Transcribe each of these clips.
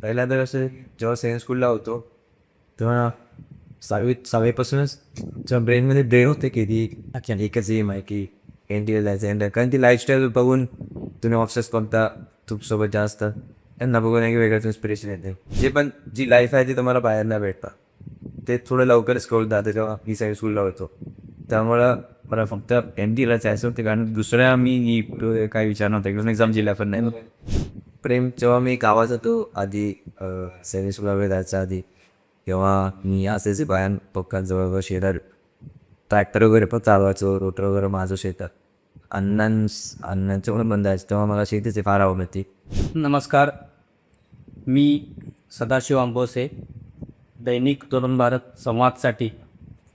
पहिल्यांदा कसं जेव्हा सेकंड स्कूलला होतो तेव्हा सहावीपासूनच जेव्हा ब्रेनमध्ये ब्रेन होते की ती अच्छा एकच एम आहे की एन टी एल जायचं एन कारण ती लाईफस्टाईल बघून तुम्ही ऑफिसर्स कोणता तुमच्यासोबत जास्त त्यांना बघून एक वेगळंच इन्स्पिरेशन येते. जे पण जी लाईफ आहे ती तुम्हाला बाहेर नाही भेटता ते थोडं लवकरच कळून जातं जेव्हा मी सेकंड स्कूलला होतो. त्यामुळं मला फक्त एन टी एला जायचं होतं कारण दुसऱ्या मी काही विचार नव्हता एकदम एक्झाम दिल्या पण नाही. प्रेम जेव्हा मी गावात होतो आधी सेकंड स्कूलला वेळ जायचा आधी तेव्हा मी असेच बायान पक्कात जवळजवळ शेतात ट्रॅक्टर वगैरे पण चालवायचो रोटर वगैरे माझं शेतात अण्णांचं पण बंद आहे तेव्हा मला शेतीची फार आवड होती. नमस्कार. मी सदाशिव आंबोसे, दैनिक तरुण भारत संवादसाठी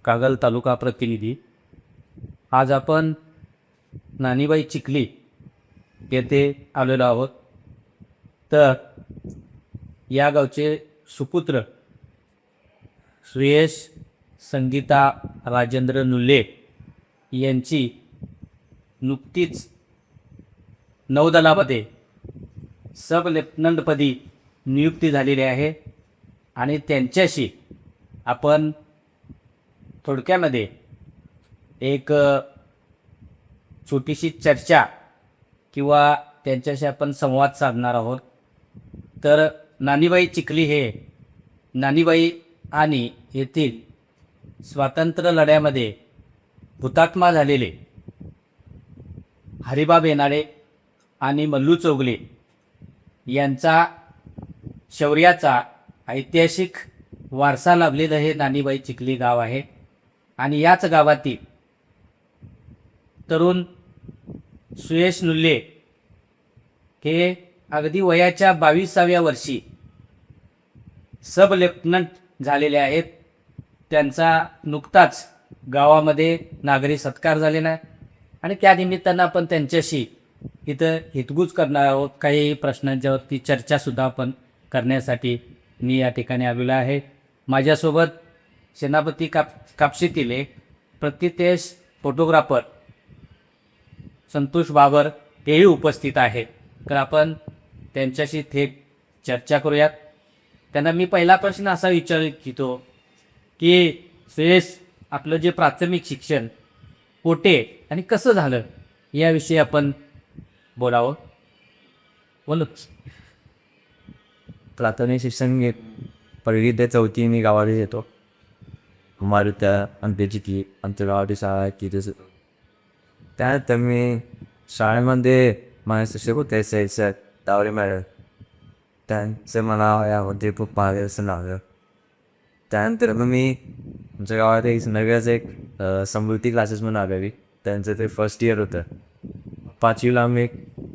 कागल तालुका प्रतिनिधी. आज आपण नानीबाई चिखली येथे आलेलो आहोत. तर या गावचे सुपुत्र सुयश संगीता राजेंद्र नुले यांची नुकतीच नौदलामध्ये सब लेफ्टनंटपदी नियुक्ती झालेली आहे आणि त्यांच्याशी आपण थोडक्यामध्ये एक छोटीशी चर्चा किंवा त्यांच्याशी आपण संवाद साधणार आहोत. तर नानीबाई चिखली हे नानीबाई आणि येथील स्वातंत्र्य लढ्यामध्ये हुतात्मा झालेले हरिबा बेनाडे आणि मल्लू चौगले यांचा शौर्याचा ऐतिहासिक वारसा लाभलेलं हे नानीबाई चिखली गाव आहे. आणि याच गावातील तरुण सुयश नुल्ले हे अगदी वयाच्या 22व्या वर्षी सब लेफ्टनंट झालेले आहेत. त्यांचा नुकताच गावामध्ये नागरी सत्कार झालेला आहे आणि त्या निमित्तानं आपण त्यांच्याशी इथं हितगुज करणार आहोत. काही प्रश्नांच्यावरती चर्चासुद्धा आपण करण्यासाठी मी या ठिकाणी आलेलो आहे. माझ्यासोबत सेनापती कापशीतील प्रतितेश फोटोग्राफर संतोष बाबर हेही उपस्थित आहेत. तर आपण त्यांच्याशी थेट चर्चा करूयात. त्यांना मी पहिला प्रश्न असा विचारू इच्छितो की सुयश, आपलं जे प्राथमिक शिक्षण कोठे आणि कसं झालं याविषयी आपण बोलावं. बोलू. प्राथमिक शिक्षण पहिली ते चौथी मी गावाला येतो मारुत्या आमच्याची ती आमच्या गावाची शाळा आहे की तसं त्यानंतर मी शाळेमध्ये माझ्या शिक्षक होते सर तावरे मॅडम त्यांचं मला यामध्ये खूप मार्गदर्शन लागलं. त्यानंतर मग मी आमच्या गावात एक नव्याच एक समृद्धी क्लासेस म्हणून आलेली त्यांचं ते फर्स्ट इयर होतं. 5वीला मी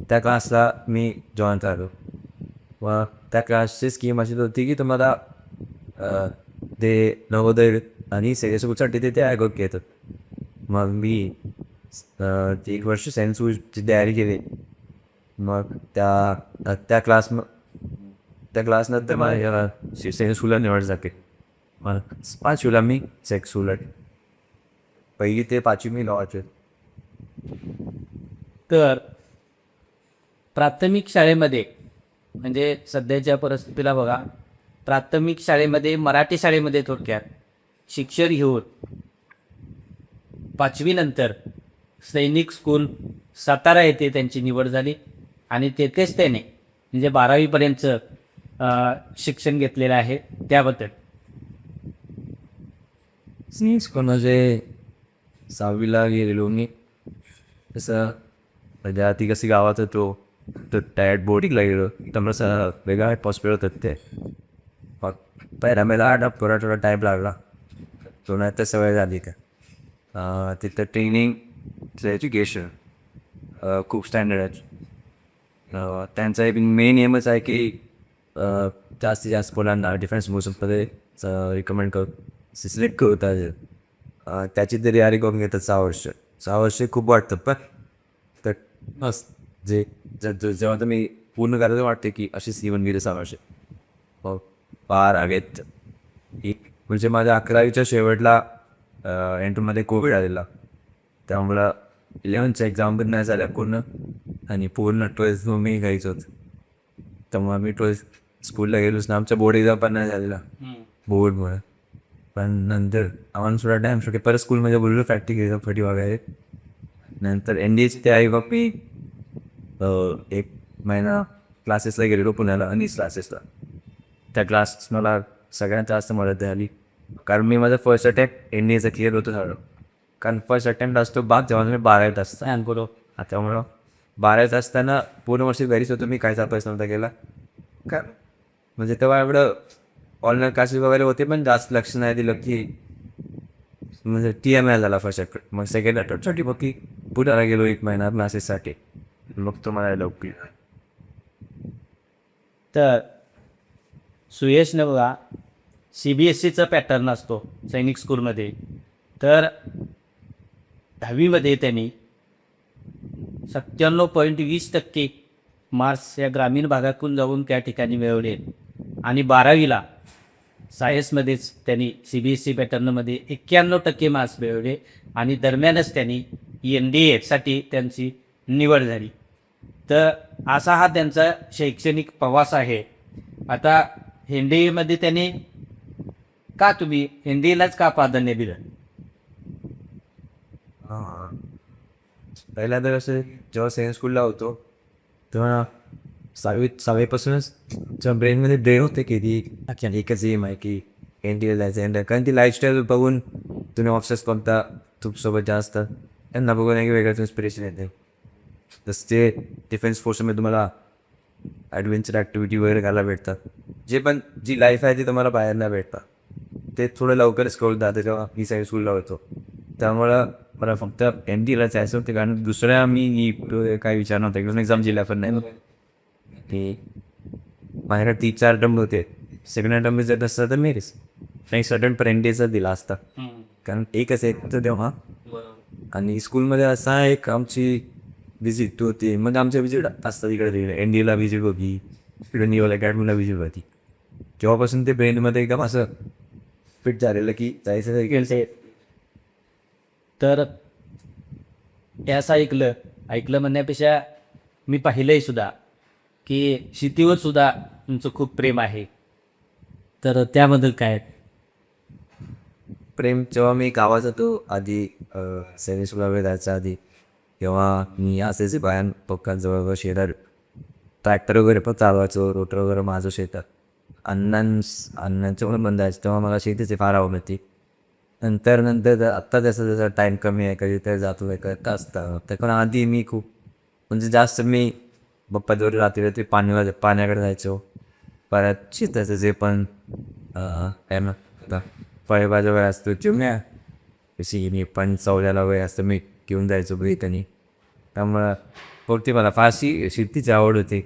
त्या क्लासला मी जॉईन झालो. व त्या क्लासची स्कीम अशी होती की तुम्हाला ते नवोदय आणि सेकंड ते आयोग घेतात. मग मी 1 वर्ष सेंट स्कूलची तयारी केली. मग त्या क्लासनंतर मला सेकंड स्कूलला निवड झाली. मग 5वीला मी सेकंड स्कूलला पहिली ते 5वी मी गावाचे. तर प्राथमिक शाळेमध्ये म्हणजे सध्याच्या परिस्थितीला बघा, प्राथमिक शाळेमध्ये मराठी शाळेमध्ये थोडक्यात शिक्षण घेऊन 5वी नंतर सैनिक स्कूल सातारा येथे त्यांची निवड झाली आणि तेथेच त्याने म्हणजे 12वीपर्यंतचं शिक्षण घेतलेलं आहे. त्याबद्दल म्हणजे 6वीला गेलेलो मी तसं म्हणजे आधी कशी गावात होतो तर डायरेक्ट बोर्डिंगला गेलो तर वेगळा पॉसिबल होतात ते. मग पहिला मला थोडा टाईम लागला तो नाही तर सवय झाली का तिथं ट्रेनिंग एज्युकेशन खूप स्टँडर्ड आहे. त्यांचा एक मेन एमच आहे की जास्तीत जास्त मुलांना डिफरन्स मोसममध्ये रिकमेंड सिलेक्ट करतात. त्याची तरी यारी करून घेतात 6 वर्ष खूप वाटतं. पण तर बस जेव्हा तुम्ही पूर्ण करायचं वाटते की अशी सीवन गेले 6 वर्ष मग फार आगेत. म्हणजे माझ्या 11वीच्या शेवटला एंटरमध्ये कोविड आलेला त्यामुळं 11वीच्या एक्झाम पण नाही झाल्या पूर्ण आणि पूर्ण 12th मी घ्यायचं होतं. त्यामुळे मी 12th स्कूलला गेलोच ना, आमचा बोर्ड एक्झाम पण नाही झालेला बोर्डमुळे. पण नंतर आम्हाला थोडा टाईम सुटे परत स्कूलमध्ये बोललो प्रॅक्टिकल फटी वगैरे. नंतर NDAचे ते आई बाप्पी 1 महिना क्लासेसला गेलेलो पुण्याला, अनिस क्लासेसला. त्या क्लास मला सगळ्यात जास्त मदत झाली, कारण मी माझं फर्स्ट अटेम्प्ट NDAचं क्लिअर होतं झालं. कारण फर्स्ट अटेम्प्ट असतो बाग जेव्हा मी 12वीत असतं. बरोबर. त्यामुळं 12वीत असताना पूर्ण वर्षी घरीच होतो मी, काहीच अभ्यास नव्हता केला. काय म्हणजे तेव्हा एवढं ऑनलाईन क्लासेस वगैरे होते, पण जास्त लक्ष नाही दिलं की म्हणजे TMI झाला फर्स्ट अटेम्प्ट. मग सेकंड अटेम्प्टसाठी मग की पुण्याला गेलो 1 महिना क्लासेससाठी. मग तो मला लवकर. तर सुयशनं बघा CBSEचा पॅटर्न असतो सैनिक स्कूलमध्ये. तर 10वीमध्ये त्यांनी 97.20% मार्क्स या ग्रामीण भागातून जाऊन त्या ठिकाणी मिळवले. आणि 12वीला सायन्समध्येच त्यांनी CBSE पॅटर्नमध्ये 91% मार्क्स मिळवले. आणि दरम्यानच त्यांनी NDAसाठी त्यांची निवड झाली. तर असा हा त्यांचा शैक्षणिक प्रवास आहे. आता NDAमध्ये त्यांनी तुम्ही NDAलाच का प्राधान्य दिलं? पहिल्यांदा कसं जेव्हा सेकंड स्कूलला होतो तेव्हा 6वीपासूनच जेव्हा ब्रेनमध्ये ब्रेन होते की ती एकच एम आहे की NDA जायचं. कारण ती लाईफस्टाईल बघून तुम्ही ऑफिसर्स कोणता तुमच्यासोबत जास्त त्यांना बघून एक वेगळंच इन्स्पिरेशन येते. जसं ते डिफेन्स फोर्समध्ये तुम्हाला ॲडव्हेंचर ॲक्टिव्हिटी वगैरे करायला भेटतात, जे पण जी लाईफ आहे ती तुम्हाला बाहेर नाही भेटतात. ते थोडं लवकरच कळून जातं जेव्हा मी सायन्स स्कूलला होतो. त्यामुळं मला फक्त NDAला जायचं होतं, कारण दुसऱ्या मी काही विचार नव्हता. एकदम एक्झाम दिल्या पण नाही की माझ्याकडे 3-4 अटेम्प्ट होते. सेकंड अटेम्प्ट जर नसतं तर मेरीच नेक्स्ट अटेम्प्ट पर NDAचा दिला असता, कारण एकच एक तर तेव्हा. आणि स्कूलमध्ये असा एक आमची विजिट होती, म्हणजे आमच्या विजिट असतात इकडे. NDAला विजिट होती, इकडे निवल अकॅडमीला विजिट होती. तेव्हापासून ते ब्रेनमध्ये एकदम असं फिट झालेलं की जायचं. तर हे असं ऐकलं म्हणण्यापेक्षा मी पाहिलंय सुद्धा की शेतीवर सुद्धा तुमचं खूप प्रेम आहे. तर त्याबद्दल काय? प्रेम जेव्हा मी गावात होतो आधी, सैनिक स्कूलला वेळ जायचा आधी, तेव्हा मी असेच बायान पक्का जवळ शेतात ट्रॅक्टर वगैरे पण चालवायचो, रोटर वगैरे माझं शेतात. अण्णांचं पण बंद आहे, तेव्हा मला शेतीची फार आवड होती. नंतर आत्ता जसं जसं टाईम कमी आहे, कधी तर जातो करत असतं. पण आधी मी खूप म्हणजे जास्त मी बप्पाजवळ रात्री पाण्याकडे जायचो. परत शेताचं जे पण काय म्हणतात फळेभाज्या वेळ असतो चिमण्या कशी मी पण चवल्याला वेळ असतं मी घेऊन जायचो ब्रेकनी. त्यामुळं पोटी मला फारशी शेतीची आवड होती.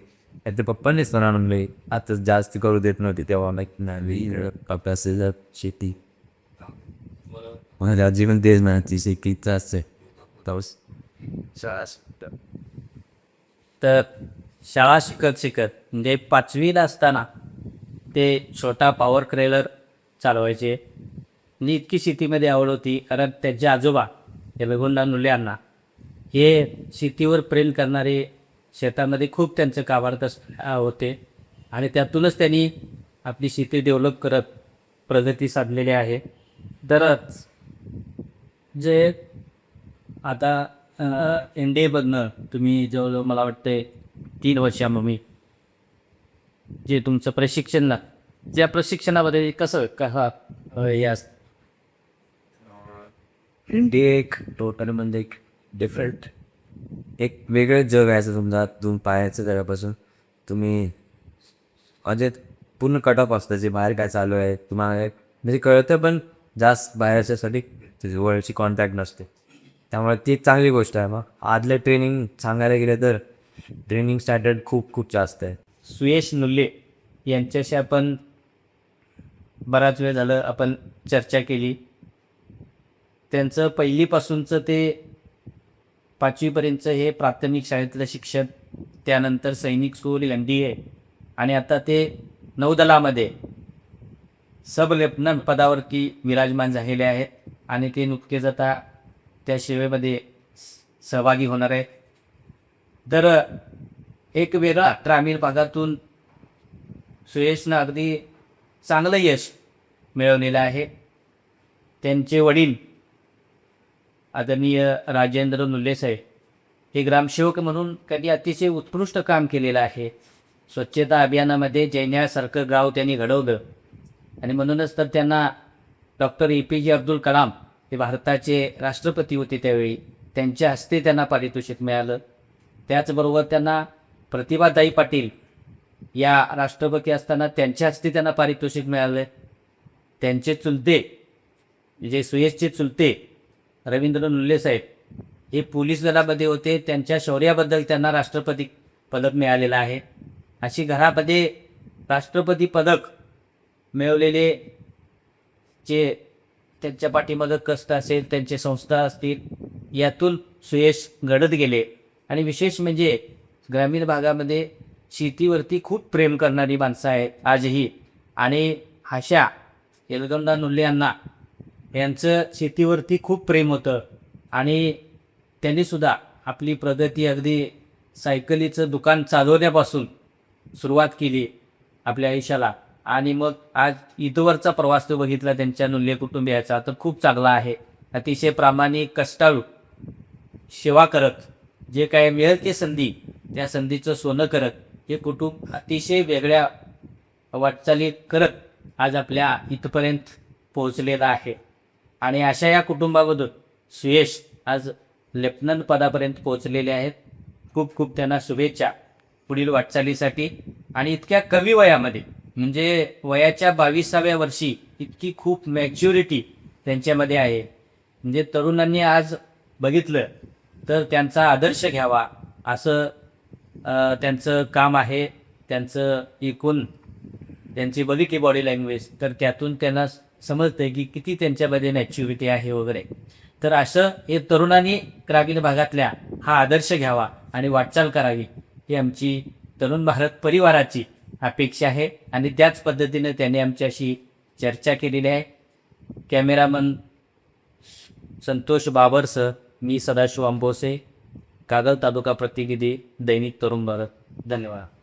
आता पप्पानेच तर आणून लई आता जास्त करू देत नव्हती तेव्हा अभ्यास शेती. माझ्या आजी पण तेच म्हणायची शेतीचं असते पाऊस. तर शाळा शिकत म्हणजे 5वीला असताना ते छोटा पॉवर ट्रेलर चालवायचे. आणि इतकी शेतीमध्ये आवड होती, कारण त्यांचे आजोबा हे रघुनाथ नुले अण्णा हे शेतीवर प्रेम करणारे, शेतामध्ये खूप त्यांचं काबाड होते. आणि त्यातूनच त्यांनी आपली शेती डेव्हलप करत प्रगती साधलेली आहे. तरच जे आता NDAमधनं तुम्ही जवळजवळ मला वाटते 3 वर्षापूर्वी जे तुमचं प्रशिक्षण, त्या प्रशिक्षणामध्ये कसं हे असतं? NDA एक टोटल म्हणजे एक डिफरंट एक वेगळं जग आहे. समजा तुम्ही पाहायचं त्याच्यापासून तुम्ही म्हणजे पूर्ण कट ऑफ असतं, जे बाहेर काय चालू आहे तुम्हाला म्हणजे कळतं, पण जास्त बाहेरच्यासाठी वर्ल्डची कॉन्टॅक्ट नसते. त्यामुळे ती एक चांगली गोष्ट आहे. मग आदले ट्रेनिंग सांगायला गेलं तर ट्रेनिंग स्टँडर्ड खूप खूप जास्त आहे. सुयश नुल्ले यांच्याशी आपण बराच वेळ झालं आपण चर्चा केली. त्यांचं पहिलीपासूनचं ते 5वीपर्यंतचं हे प्राथमिक शाळेतलं शिक्षण, त्यानंतर सैनिक स्कूल NDA, आणि आता ते नौदलामध्ये सब लेफ्टनंट पदावरती विराजमान झालेले आहेत. आणि ते नुकतेच आता त्या सेवेमध्ये सहभागी होणार आहेत. तर एक वेगळा ग्रामीण भागातून सुयशनं अगदी चांगलं यश मिळवलेलं आहे. त्यांचे वडील आदरणीय राजेंद्र नुल्ले साहेब हे ग्रामसेवक म्हणून त्यांनी अतिशय उत्कृष्ट काम केलेलं आहे. स्वच्छता अभियानामध्ये जैन्यासारखं गाव त्यांनी घडवलं आणि म्हणूनच तर त्यांना डॉक्टर APJ अब्दुल कलाम हे भारताचे राष्ट्रपती होते त्यावेळी, त्यांच्या हस्ते त्यांना पारितोषिक मिळालं. त्याचबरोबर त्यांना प्रतिभाताई पाटील या राष्ट्रपती असताना त्यांच्या हस्ते त्यांना पारितोषिक मिळालं. त्यांचे चुलते जे सुयशचे चुलते रवींद्र नुल्ले साहेब हे पोलीस दलामध्ये होते, त्यांच्या शौर्याबद्दल त्यांना राष्ट्रपती पदक मिळालेलं आहे. अशी घरामध्ये राष्ट्रपती पदक मिळवलेले जे त्यांच्या पाठीमागं कष्ट असेल, त्यांचे संस्था असतील, यातून सुयश घडत गेले. आणि विशेष म्हणजे ग्रामीण भागामध्ये शेतीवरती खूप प्रेम करणारी माणसं आहेत आजही. आणि अशा येलगोंडा नुल्ले यांना यांचं शेतीवरती खूप प्रेम होतं आणि त्यांनीसुद्धा आपली प्रगती अगदी सायकलीचं दुकान चालवण्यापासून सुरुवात केली आपल्या आयुष्याला. आणि मग आज इथवरचा प्रवास तो बघितला त्यांच्या नुल्ले कुटुंबियाचा तर खूप चांगला आहे. अतिशय प्रामाणिक, कष्टाळू, सेवा करत, जे काय मिळेल ते संधी, त्या संधीचं सोनं करत हे कुटुंब अतिशय वेगळ्या वाटचाली करत आज आपल्या इथपर्यंत पोहोचलेलं आहे. आणि अशा या कुटुंबामधून सुयश आज लेफ्टनंट पदापर्यंत पोहोचलेले आहेत. खूप खूप त्यांना शुभेच्छा पुढील वाटचालीसाठी. आणि इतक्या कमी वयामध्ये म्हणजे वयाच्या 22व्या वर्षी इतकी खूप मॅच्युरिटी त्यांच्यामध्ये आहे. म्हणजे तरुणांनी आज बघितलं तर त्यांचा आदर्श घ्यावा असं त्यांचं काम आहे. त्यांचं एकूण त्यांची बघितली बॉडी लँग्वेज तर त्यातून त्यांना समजतं की किती त्यांच्यामध्ये मॅच्युरिटी आहे वगैरे. तर असं हे तरुणांनी ग्रामीण भागातल्या हा आदर्श घ्यावा आणि वाटचाल करावी ही आमची तरुण भारत परिवाराची अपेक्षा आहे. आणि त्याच पद्धतीने त्याने आमच्याशी चर्चा केलेली आहे. कॅमेरामन संतोष बाबरसह मी सदाशिव अंबोसे, कागल तालुका प्रतिनिधी, दैनिक तरुण भारत. धन्यवाद.